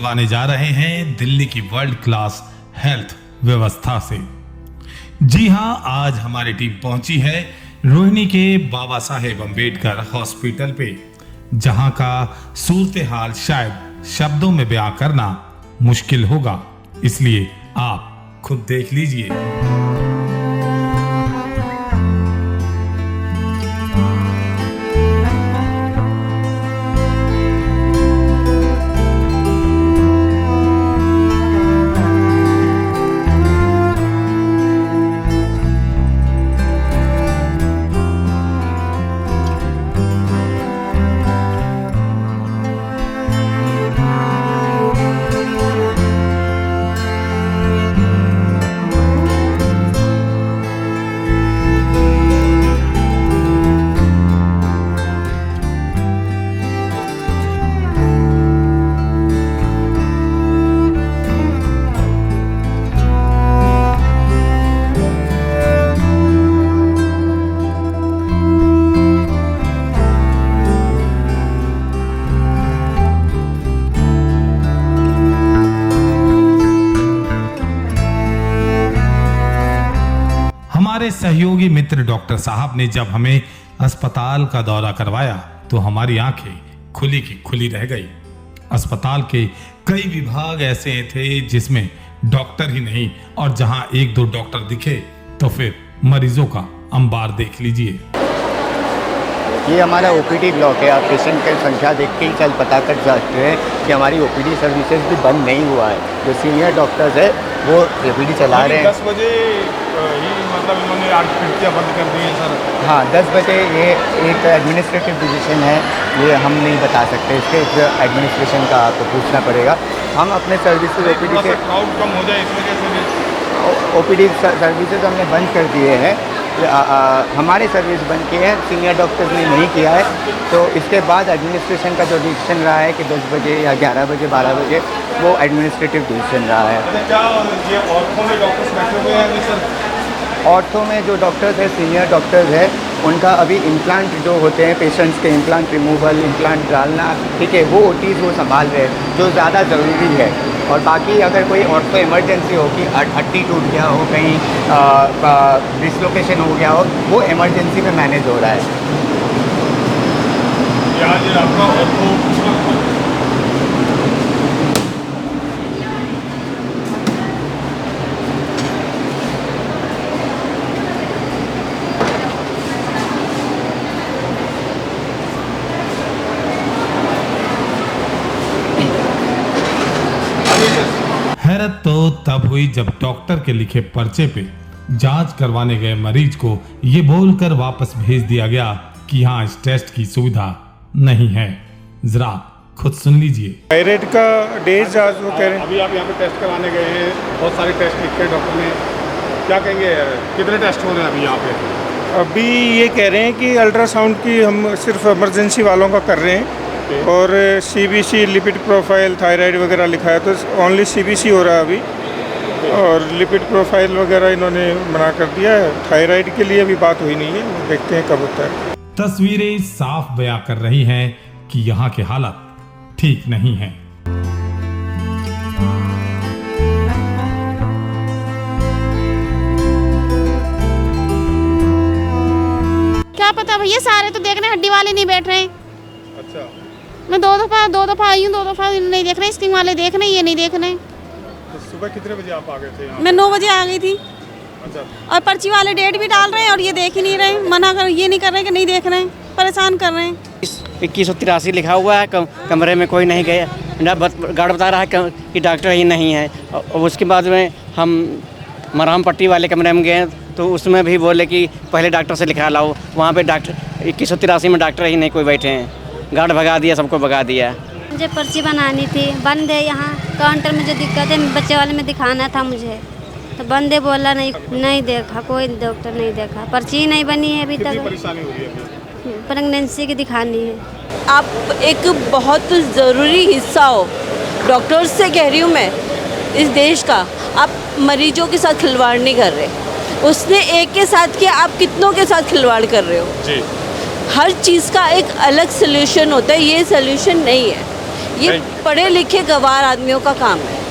मिलवाने जा रहे हैं दिल्ली की वर्ल्ड क्लास हेल्थ व्यवस्था से। जी हां, आज हमारी टीम पहुंची है रोहिणी के बाबा साहेब अम्बेडकर हॉस्पिटल पे, जहां का सूरत हाल शायद शब्दों में बयां करना मुश्किल होगा, इसलिए आप खुद देख लीजिए। हमारे सहयोगी मित्र डॉक्टर साहब ने जब हमें अस्पताल का दौरा करवाया तो हमारी आंखें खुली की खुली रह गई। अस्पताल के कई विभाग ऐसे थे जिसमें डॉक्टर ही नहीं, और जहां एक दो डॉक्टर दिखे तो फिर मरीजों का अंबार देख लीजिए। ये हमारा ओपीडी ब्लॉक है। आप पेशेंट की संख्या देख के ही चल पता कर सकते हैं कि हमारी ओपीडी सर्विसेज भी बंद नहीं हुआ है। जो सीनियर डॉक्टर्स है वो ओपीडी चला रहे हैं। 10 बजे ही मतलब इन्होंने आज खिड़कियाँ बंद कर दी हैं सर। हाँ, 10 बजे। ये एक एडमिनिस्ट्रेटिव डिसीजन है, ये हम नहीं बता सकते, इसके एडमिनिस्ट्रेशन का आपको पूछना पड़ेगा। हम अपने सर्विसेज ओपीडी से क्राउड कम हो जाए इस वजह से ओपीडी सर्विसेज हमने बंद कर दिए हैं। हमारे सर्विस बंद किए हैं, सीनियर डॉक्टर्स ने नहीं किया है। तो इसके बाद एडमिनिस्ट्रेशन का जो डिसीजन रहा है कि 10 बजे या 11 बजे 12 बजे, वो एडमिनिस्ट्रेटिव डिसीजन रहा है। क्या ये ऑर्थो में डॉक्टर्स बैठे हुए हैं सर? ऑर्थो में जो डॉक्टर्स है, सीनियर डॉक्टर्स है, उनका अभी इम्प्लांट जो होते हैं पेशेंट्स के, इम्प्लांट रिमूवल, इम्प्लांट डालना, ठीक है, वो ओटीज़ वो संभाल रहे हैं जो ज़्यादा ज़रूरी है। और बाकी अगर कोई ऑर्थो इमरजेंसी हो कि हड्डी टूट गया हो, कहीं डिसलोकेशन हो गया हो, वो इमरजेंसी में मैनेज हो रहा है। आज आपका ऑर्थो हैरत तो तब हुई जब डॉक्टर के लिखे पर्चे पे जांच करवाने गए मरीज को ये बोलकर वापस भेज दिया गया कि यहाँ इस टेस्ट की सुविधा नहीं है। जरा खुद सुन लीजिए। थायराइड का डेज आज वो कह रहे हैं। अभी आप यहाँ पे टेस्ट कराने गए हैं, बहुत सारे टेस्ट लिखे डॉक्टर ने, क्या कहेंगे, कितने टेस्ट हो रहे हैं अभी यहाँ पे? अभी ये कह रहे हैं कि अल्ट्रासाउंड की हम सिर्फ इमरजेंसी वालों का कर रहे हैं, और सीबीसी, लिपिड प्रोफाइल, थायराइड वगैरह लिखा है, तो ओनली सीबीसी हो रहा है अभी, और लिपिड प्रोफाइल वगैरह इन्होंने मना कर दिया है। थायराइड के लिए अभी बात हुई नहीं है, देखते हैं कब होता है। तस्वीरें साफ बयां कर रही हैं कि यहाँ के हालात ठीक नहीं हैं। क्या पता भैया, सारे तो देखने हड्डी वाले नहीं बैठ रहे हैं। अच्छा, मैं दो दफा आई हूँ, 2 दफा नहीं देख रहे, स्किन वाले देख रहे, ये नहीं देख रहे। तो सुबह कितने बजे आप आ गए थे यहाँ? मैं 9 बजे आ गई थी। अच्छा, और पर्ची वाले डेट भी डाल रहे हैं और ये देख ही नहीं रहे, मना कर, ये नहीं कर रहे कि नहीं देख रहे हैं, परेशान कर रहे हैं। 2183 लिखा हुआ है, कमरे में कोई नहीं गया। गार्ड बता रहा है कि डॉक्टर ही नहीं है। और उसके बाद में हम मरहम पट्टी वाले कमरे में गए तो उसमें भी बोले कि पहले डॉक्टर से लिखा लाओ। वहाँ पे डॉक्टर 2183 में डॉक्टर ही नहीं कोई बैठे हैं। गार्ड भगा दिया, सबको भगा दिया। मुझे पर्ची बनानी थी, बंद है। यहाँ काउंटर में जो दिक्कत है बच्चे वाले में दिखाना था मुझे, तो बंद है, बोला नहीं देखा, कोई डॉक्टर नहीं देखा, पर्ची ही नहीं बनी है अभी तक। परेशानी हो रही है अभी? प्रेगनेंसी की दिखानी है। आप एक बहुत ज़रूरी हिस्सा हो, डॉक्टर्स से कह रही हूँ मैं, इस देश का। आप मरीजों के साथ खिलवाड़ नहीं कर रहे। उसने एक के साथ किया, आप कितनों के साथ खिलवाड़ कर रहे हो। जी। हर चीज़ का एक अलग सल्यूशन होता है, ये सल्यूशन नहीं है। ये पढ़े लिखे गवार आदमियों का काम है।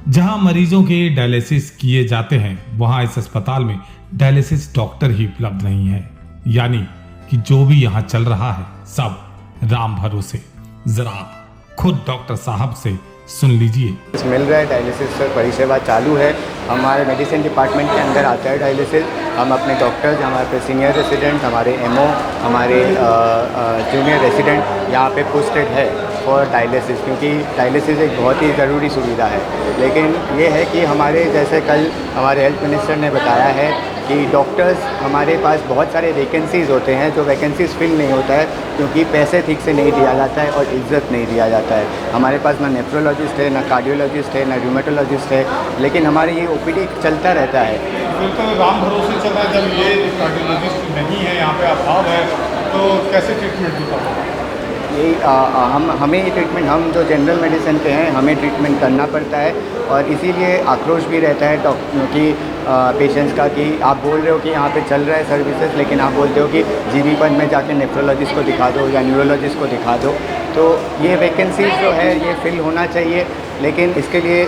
जहां मरीजों के डायलिसिस किए जाते हैं वहां इस अस्पताल में डायलिसिस डॉक्टर ही उपलब्ध नहीं है, यानी कि जो भी यहाँ चल रहा है सब राम भरोसे। जरा आप खुद डॉक्टर साहब से सुन लीजिए। मिल रहा है डायलिसिस सर, परिसेवा चालू है। हमारे मेडिसिन डिपार्टमेंट के अंदर आता है डायलिसिस। हम अपने डॉक्टर्स, हमारे सीनियर रेसिडेंट, हमारे एमओ, हमारे जूनियर रेसिडेंट यहाँ पे पोस्टेड है फॉर डायलिसिस, क्योंकि डायलिसिस एक बहुत ही ज़रूरी सुविधा है। लेकिन ये है कि हमारे जैसे कल हमारे हेल्थ मिनिस्टर ने बताया है कि डॉक्टर्स हमारे पास बहुत सारे वैकेंसीज़ होते हैं, जो वैकेंसीज़ फिल नहीं होता है क्योंकि पैसे ठीक से नहीं दिया जाता है और इज्जत नहीं दिया जाता है। हमारे पास ना नेफ्रोलॉजिस्ट है, ना कार्डियोलॉजिस्ट है, ना रूमेटोलॉजिस्ट है, लेकिन हमारे ये ओपीडी चलता रहता है। फिर तो राम भरोसे चल रहा है। जब ये कार्डियोलॉजिस्ट नहीं है, यहाँ पे अभाव है, तो कैसे ट्रीटमेंट होता है? यही हमें ये ट्रीटमेंट, हम जो जनरल मेडिसिन पे हैं, हमें ट्रीटमेंट करना पड़ता है और इसीलिए आक्रोश भी रहता है डॉक्टर पेशेंट्स का कि आप बोल रहे हो कि यहाँ पे चल रहा है सर्विसेज, लेकिन आप बोलते हो कि जीबी1 में जाके नेफ्रोलॉजिस्ट को दिखा दो या न्यूरोलॉजिस्ट को दिखा दो। तो ये वैकेंसीज जो है ये फिल होना चाहिए, लेकिन इसके लिए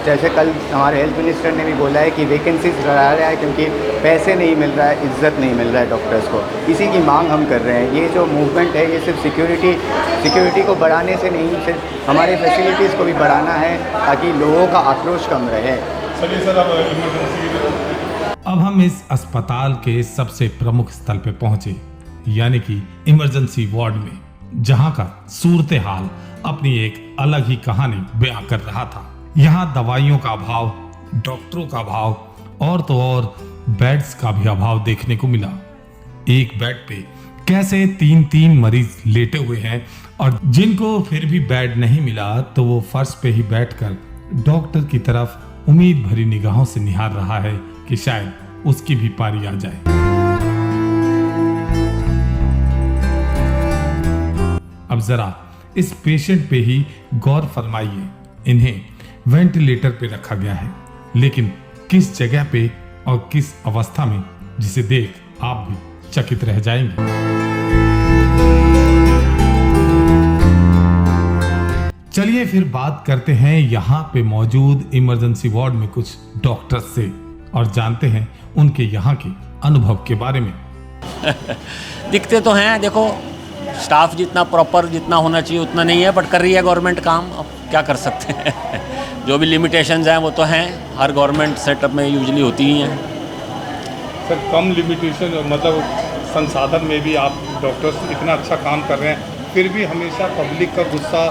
जैसे कल हमारे हेल्थ मिनिस्टर ने भी बोला है कि वैकेंसीज बढ़ा रहा है क्योंकि पैसे नहीं मिल रहा है, इज्जत नहीं मिल रहा है डॉक्टर्स को। इसी की मांग हम कर रहे हैं। ये जो मूवमेंट है ये सिर्फ सिक्योरिटी को बढ़ाने से नहीं, सिर्फ हमारे फैसिलिटीज़ को भी बढ़ाना है ताकि लोगों का आक्रोश कम रहे। चलिए सर, अब इमरजेंसी। अब हम इस अस्पताल के सबसे प्रमुख स्थल पे पहुंचे, यानी कि इमरजेंसी वार्ड में, जहां का सूरत हाल अपनी एक अलग ही कहानी बयां कर रहा था। यहाँ दवाइयों का अभाव, डॉक्टरों का अभाव और तो और बेड्स का भी अभाव देखने को मिला। एक बेड पे कैसे 3-3 मरीज लेटे हुए हैं और जिनको फिर भी बेड नहीं मिला तो वो फर्श पे ही बैठकर डॉक्टर की तरफ उम्मीद भरी निगाहों से निहार रहा है कि शायद उसकी भी पारी आ जाए। अब जरा इस पेशेंट पे ही गौर फरमाइए। इन्हें वेंटिलेटर पे रखा गया है, लेकिन किस जगह पे और किस अवस्था में, जिसे देख आप भी चकित रह जाएंगे। चलिए फिर बात करते हैं यहाँ पे मौजूद इमरजेंसी वार्ड में कुछ डॉक्टर्स से और जानते हैं उनके यहाँ के अनुभव के बारे में। दिखते तो हैं, देखो स्टाफ जितना प्रॉपर जितना होना चाहिए उतना नहीं है, बट कर रही है गवर्नमेंट काम। अब क्या कर सकते हैं जो भी लिमिटेशंस हैं वो तो हैं, हर गवर्नमेंट सेटअप में यूजुअली होती ही हैं। सर, कम लिमिटेशन मतलब संसाधन में भी आप डॉक्टर्स इतना अच्छा काम कर रहे हैं, फिर भी हमेशा पब्लिक का गुस्सा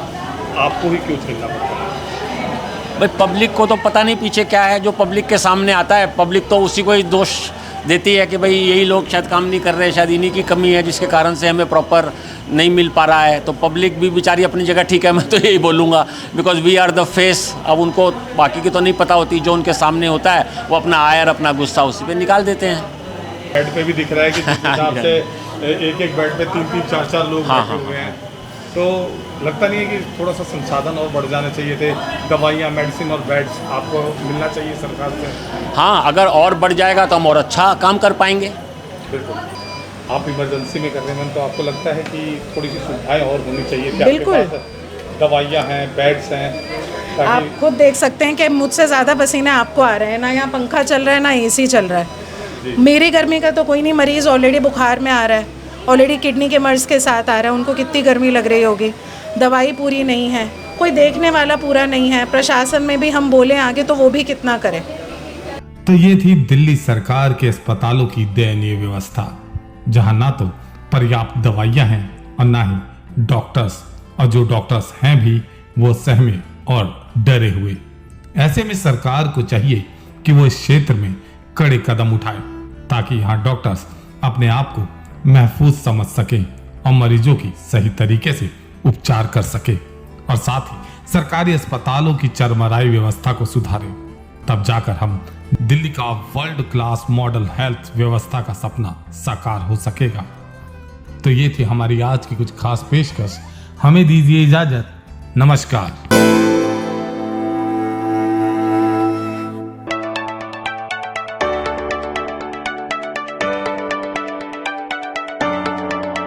आपको ही क्यों झेलना पड़ता है? भाई पब्लिक को तो पता नहीं पीछे क्या है, जो पब्लिक के सामने आता है पब्लिक तो उसी को ही दोष देती है कि भाई यही लोग शायद काम नहीं कर रहे, शायद इन्हीं की कमी है जिसके कारण से हमें प्रॉपर नहीं मिल पा रहा है। तो पब्लिक भी बेचारी अपनी जगह ठीक है, मैं तो यही बोलूँगा, because we are the face. अब उनको बाकी की तो नहीं पता होती, जो उनके सामने होता है वो अपना आयर अपना गुस्सा उसी पे निकाल देते हैं। बेड पे भी दिख रहा है कि जिस हिसाब से एक बेड पे 3-3, 4-4 लोग बैठे हुए हैं, तो लगता नहीं है कि थोड़ा सा संसाधन और बढ़ जाने चाहिए थे? दवाइयाँ, मेडिसिन और बेड्स आपको मिलना चाहिए सरकार से। हाँ, अगर और बढ़ जाएगा तो हम और अच्छा काम कर पाएंगे। बिल्कुल। आप इमरजेंसी में कर रहे हैं, तो आपको लगता है कि थोड़ी सी सुविधाएं और होनी चाहिए? बिल्कुल। दवाइयाँ हैं, बेड्स हैं। आप खुद देख सकते हैं कि मुझसे ज़्यादा पसीने आपको आ रहे हैं, ना यहाँ पंखा चल रहा है ना एसी चल रहा है। मेरी गर्मी का तो कोई नहीं, मरीज़ ऑलरेडी बुखार में आ रहा है, ऑलरेडी किडनी के मर्ज के साथ आ रहा है, उनको कितनी गर्मी लग रही होगी। दवाई पूरी नहीं है, कोई देखने वाला पूरा नहीं है, प्रशासन में भी हम बोले आगे तो वो भी कितना करे। तो ये थी दिल्ली सरकार के अस्पतालों की दयनीय व्यवस्था, जहां ना तो पर्याप्त दवाइयां हैं और ना ही डॉक्टर्स, और जो डॉक्टर्स हैं भी वो सहमे और डरे हुए। ऐसे में सरकार को चाहिए कि वो इस क्षेत्र में कड़े कदम उठाए ताकि यहाँ डॉक्टर्स अपने आप को महफूज समझ सके और मरीजों की सही तरीके से उपचार कर सके, और साथ ही सरकारी अस्पतालों की चरमराई व्यवस्था को सुधारे। तब जाकर हम दिल्ली का वर्ल्ड क्लास मॉडल हेल्थ व्यवस्था का सपना साकार हो सकेगा। तो ये थी हमारी आज की कुछ खास पेशकश। हमें दीजिए इजाजत। नमस्कार।